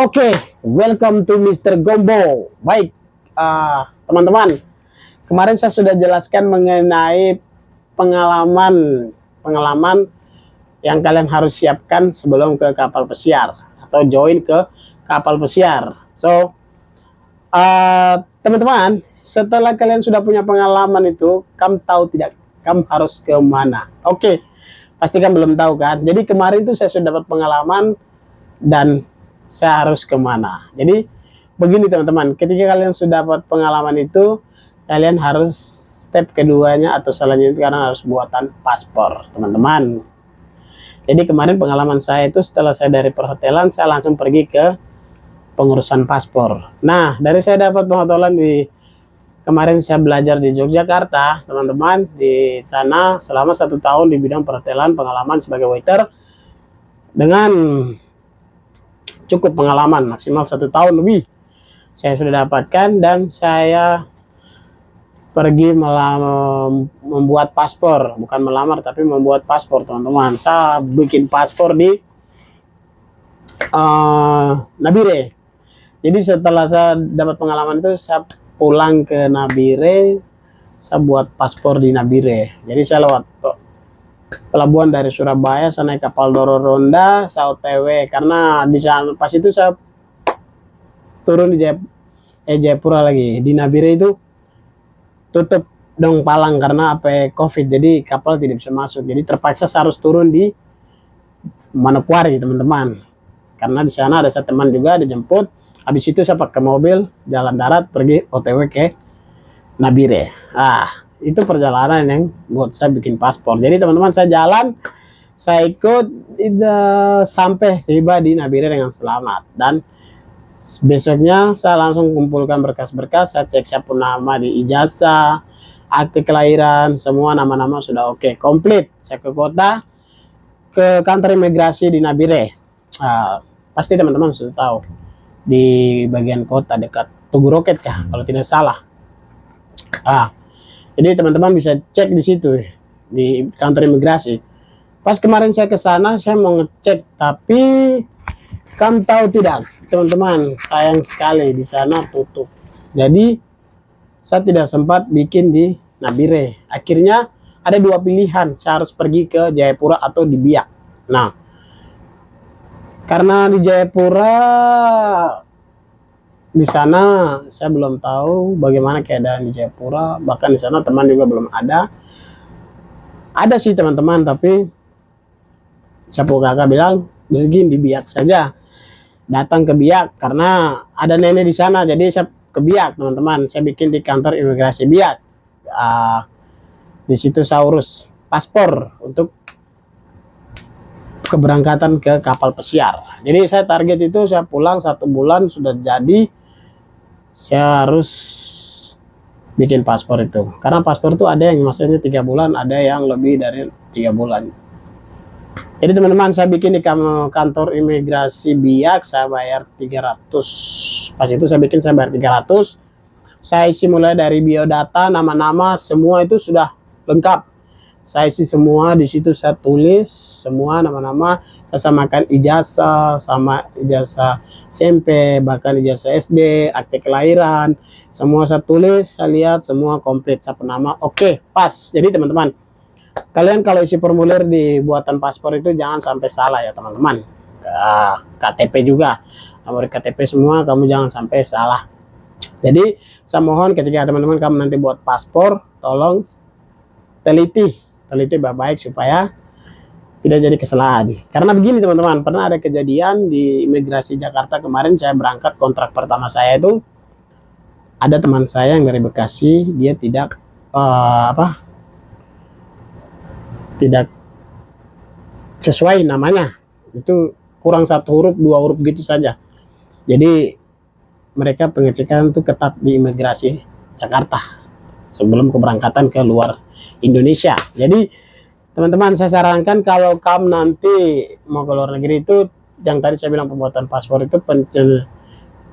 Oke, welcome to Mr. Gombo. Baik, teman-teman, kemarin saya sudah jelaskan mengenai pengalaman yang kalian harus siapkan sebelum ke kapal pesiar atau join ke kapal pesiar. So, teman-teman, setelah kalian sudah punya pengalaman itu, kamu tahu tidak, kamu harus ke mana? Oke, pasti kan belum tahu kan? Jadi kemarin itu saya sudah dapat pengalaman dan saya harus kemana. Jadi begini teman-teman, ketika kalian sudah dapat pengalaman itu, kalian harus step keduanya atau selanjutnya karena harus buatan paspor teman-teman. Jadi kemarin pengalaman saya itu setelah saya dari perhotelan, saya langsung pergi ke pengurusan paspor. Nah, dari saya dapat pengetahuan kemarin saya belajar di Yogyakarta teman-teman. Di sana selama 1 tahun di bidang perhotelan, pengalaman sebagai waiter dengan cukup pengalaman maksimal 1 tahun lebih saya sudah dapatkan, dan saya pergi membuat paspor, bukan melamar tapi membuat paspor teman-teman. Saya bikin paspor di Nabire. Jadi setelah saya dapat pengalaman itu, saya pulang ke Nabire, saya buat paspor di Nabire. Jadi saya lewat pelabuhan dari Surabaya, saya naik kapal Doro Ronda, saya OTW karena di sana pas itu saya turun di Jayapura lagi. Di Nabire itu tutup dong palang karena apa COVID, jadi kapal tidak bisa masuk. Jadi terpaksa saya harus turun di Manokwari teman-teman. Karena di sana ada saya teman juga dijemput. Habis itu saya pakai mobil jalan darat pergi OTW ke Nabire. Itu perjalanan yang buat saya bikin paspor. Jadi teman-teman, saya jalan, saya ikut sampai tiba di Nabire dengan selamat. Dan besoknya saya langsung kumpulkan berkas-berkas, saya cek siapa nama di ijazah, akte kelahiran, semua nama-nama sudah oke, komplit. Saya ke kota, ke kantor imigrasi di Nabire. Pasti teman-teman sudah tahu, di bagian kota dekat Tugu Roket kah kalau tidak salah. Jadi teman-teman bisa cek di situ di kantor imigrasi. Pas kemarin saya ke sana, saya mau ngecek, tapi kamu tahu tidak teman-teman, sayang sekali di sana tutup. Jadi saya tidak sempat bikin di Nabire. Akhirnya ada 2 pilihan, saya harus pergi ke Jayapura atau di Biak. Nah, karena di Jayapura di sana saya belum tahu bagaimana keadaan di Jayapura, bahkan di sana teman juga belum ada. Ada sih teman-teman, tapi Sapu kakak bilang begini, di Biak saja. Datang ke Biak karena ada nenek di sana, jadi saya ke Biak teman-teman. Saya bikin di kantor imigrasi Biak. Di situ saya urus paspor untuk keberangkatan ke kapal pesiar. Jadi saya target itu saya pulang 1 bulan sudah jadi, saya harus bikin paspor itu. Karena paspor itu ada yang maksudnya 3 bulan, ada yang lebih dari 3 bulan. Jadi teman-teman, saya bikin di kantor imigrasi Biak, saya bayar 300. Pas itu saya bikin, saya bayar 300. Saya isi mulai dari biodata, nama-nama, semua itu sudah lengkap. Saya isi semua di situ, saya tulis semua nama-nama, saya samakan ijazah sama ijazah SMP, bahkan ijazah SD, akte kelahiran, semua saya tulis, saya lihat semua komplit, saya penama, oke, pas. Jadi teman-teman, kalian kalau isi formulir di buatan paspor itu jangan sampai salah ya teman-teman. KTP juga, nomor KTP semua kamu jangan sampai salah. Jadi saya mohon ketika teman-teman kamu nanti buat paspor, tolong teliti baik-baik supaya tidak jadi kesalahan. Karena begini teman-teman, pernah ada kejadian di imigrasi Jakarta kemarin. Saya berangkat, kontrak pertama saya itu ada teman saya yang dari Bekasi, dia tidak tidak sesuai namanya, itu kurang 1 huruf 2 huruf gitu saja. Jadi mereka pengecekan itu ketat di imigrasi Jakarta sebelum keberangkatan ke luar Indonesia. Jadi teman-teman, saya sarankan kalau kamu nanti mau ke luar negeri itu, yang tadi saya bilang pembuatan paspor itu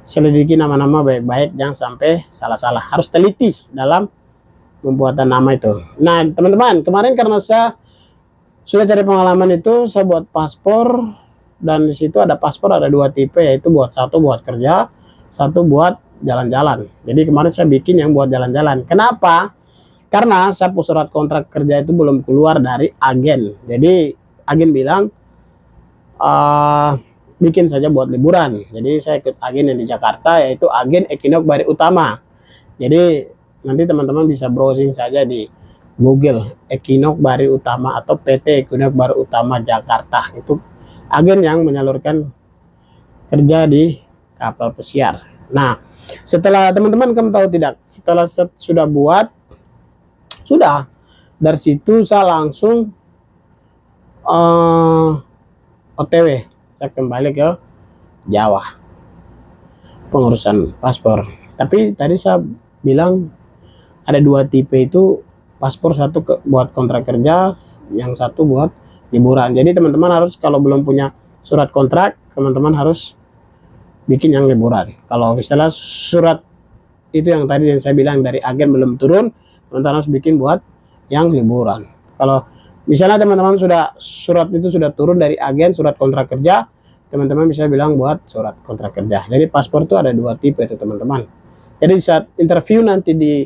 selidiki nama-nama baik-baik, jangan sampai salah-salah, harus teliti dalam pembuatan nama itu. Nah teman-teman, kemarin karena saya sudah cari pengalaman itu, saya buat paspor dan di situ ada paspor, ada 2 tipe, yaitu satu buat kerja, satu buat jalan-jalan. Jadi kemarin saya bikin yang buat jalan-jalan. Kenapa? Karena saya surat kontrak kerja itu belum keluar dari agen. Jadi agen bilang bikin saja buat liburan. Jadi saya ikut agen yang di Jakarta, yaitu agen Equinox Bari Utama. Jadi nanti teman-teman bisa browsing saja di Google Equinox Bari Utama atau PT Equinox Bari Utama Jakarta. Itu agen yang menyalurkan kerja di kapal pesiar. Nah, setelah teman-teman kamu tahu tidak, setelah sudah buat, sudah dari situ saya langsung OTW, saya kembali ke Jawa pengurusan paspor. Tapi tadi saya bilang ada 2 tipe itu paspor, satu buat kontrak kerja, yang satu buat liburan. Jadi teman-teman harus, kalau belum punya surat kontrak, teman-teman harus bikin yang liburan. Kalau misalnya surat itu yang tadi yang saya bilang dari agen belum turun, teman-teman harus bikin buat yang liburan. Kalau misalnya teman-teman surat itu sudah turun dari agen, surat kontrak kerja, teman-teman bisa bilang buat surat kontrak kerja. Jadi paspor itu ada 2 tipe itu teman-teman. Jadi saat interview nanti di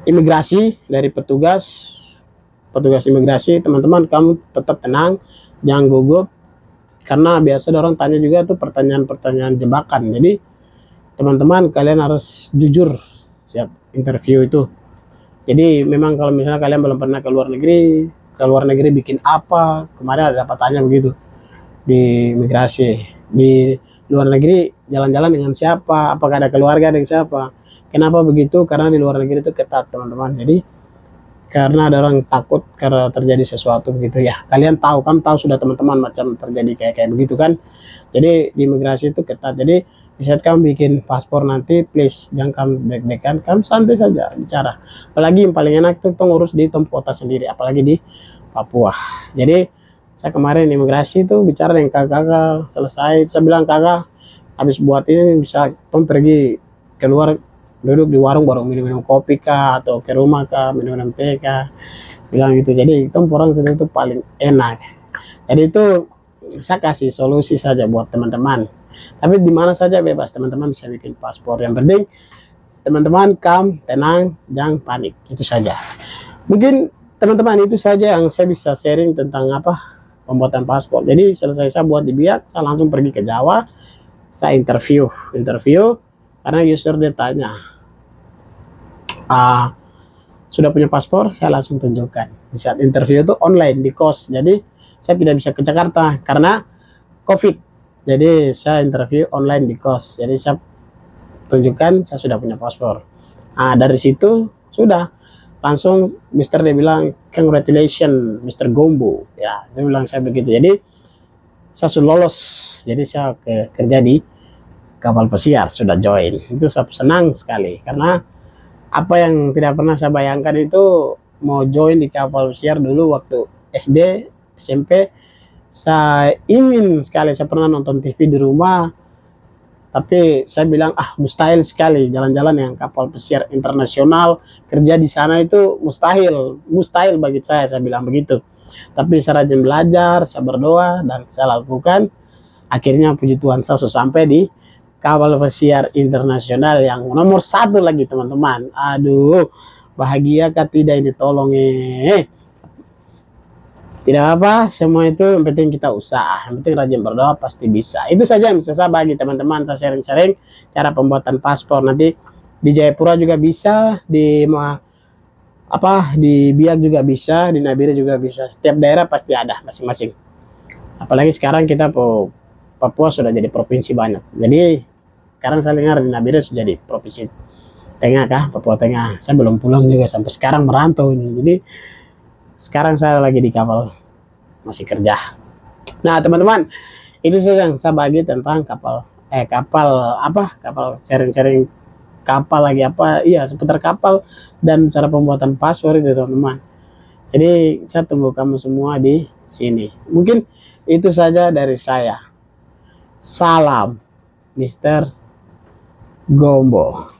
imigrasi, dari petugas imigrasi, teman-teman kamu tetap tenang, jangan gugup, karena biasa orang tanya juga tuh pertanyaan-pertanyaan jebakan. Jadi teman-teman kalian harus jujur siap interview itu. Jadi memang kalau misalnya kalian belum pernah ke luar negeri bikin apa, kemarin ada dapat tanya begitu di imigrasi, di luar negeri jalan-jalan dengan siapa, apakah ada keluarga dengan siapa. Kenapa begitu? Karena di luar negeri itu ketat teman-teman. Jadi karena ada orang takut karena terjadi sesuatu begitu ya. Kamu tahu sudah teman-teman macam terjadi kayak begitu kan. Jadi di imigrasi itu ketat. Jadi di saat kamu bikin paspor nanti, please jangan kamu deg-degan, kamu santai saja bicara. Apalagi yang paling enak itu ngurus di tempat kota sendiri, apalagi di Papua. Jadi saya kemarin imigrasi itu bicara dengan kakak, selesai saya bilang, kakak habis buat ini bisa kamu pergi keluar, duduk di warung baru minum-minum kopi kah, atau ke rumah kah minum-minum teh kah, bilang gitu. Jadi itu orang itu paling enak. Jadi itu saya kasih solusi saja buat teman-teman. Tapi di mana saja bebas teman-teman bisa bikin paspor. Yang penting teman-teman calm, tenang, jangan panik. Itu saja. Mungkin teman-teman itu saja yang saya bisa sharing tentang pembuatan paspor. Jadi selesai saya buat di Biak, saya langsung pergi ke Jawa. Saya interview karena user dia tanya, sudah punya paspor, saya langsung tunjukkan. Di saat interview itu online di kos. Jadi saya tidak bisa ke Jakarta karena COVID. Jadi saya interview online di kos. Jadi saya tunjukkan saya sudah punya paspor. Dari situ sudah langsung Mister dia bilang, congratulations Mister Gombo. Ya, dia bilang saya begitu. Jadi saya sudah lolos. Jadi saya kerja di kapal pesiar, sudah join. Itu saya senang sekali karena apa yang tidak pernah saya bayangkan itu mau join di kapal pesiar dulu waktu SD, SMP. Saya ingin sekali, saya pernah nonton TV di rumah, tapi saya bilang mustahil sekali jalan-jalan yang kapal pesiar internasional, kerja di sana itu mustahil bagi saya bilang begitu. Tapi saya rajin belajar, saya berdoa, dan saya lakukan. Akhirnya puji Tuhan saya sampai di kapal pesiar internasional yang nomor 1 lagi teman-teman. Aduh, bahagia kah tidak ini, tolong Tidak apa, semua itu yang penting kita usaha, yang penting rajin berdoa pasti bisa. Itu saja yang bisa saya bagi teman-teman, saya sharing-sharing cara pembuatan paspor. Nanti di Jayapura juga bisa, di Biak juga bisa, di Nabire juga bisa. Setiap daerah pasti ada masing-masing. Apalagi sekarang kita Papua sudah jadi provinsi banyak. Jadi sekarang saya dengar di Nabire sudah jadi provinsi tengah kah, Papua Tengah. Saya belum pulang juga sampai sekarang, merantau ini. Jadi sekarang saya lagi di kapal, masih kerja. Nah teman-teman, itu saja yang saya bagi tentang kapal sharing-sharing kapal lagi seputar kapal dan cara pembuatan paspor itu teman-teman. Jadi saya tunggu kamu semua di sini. Mungkin itu saja dari saya. Salam Mister Gombo.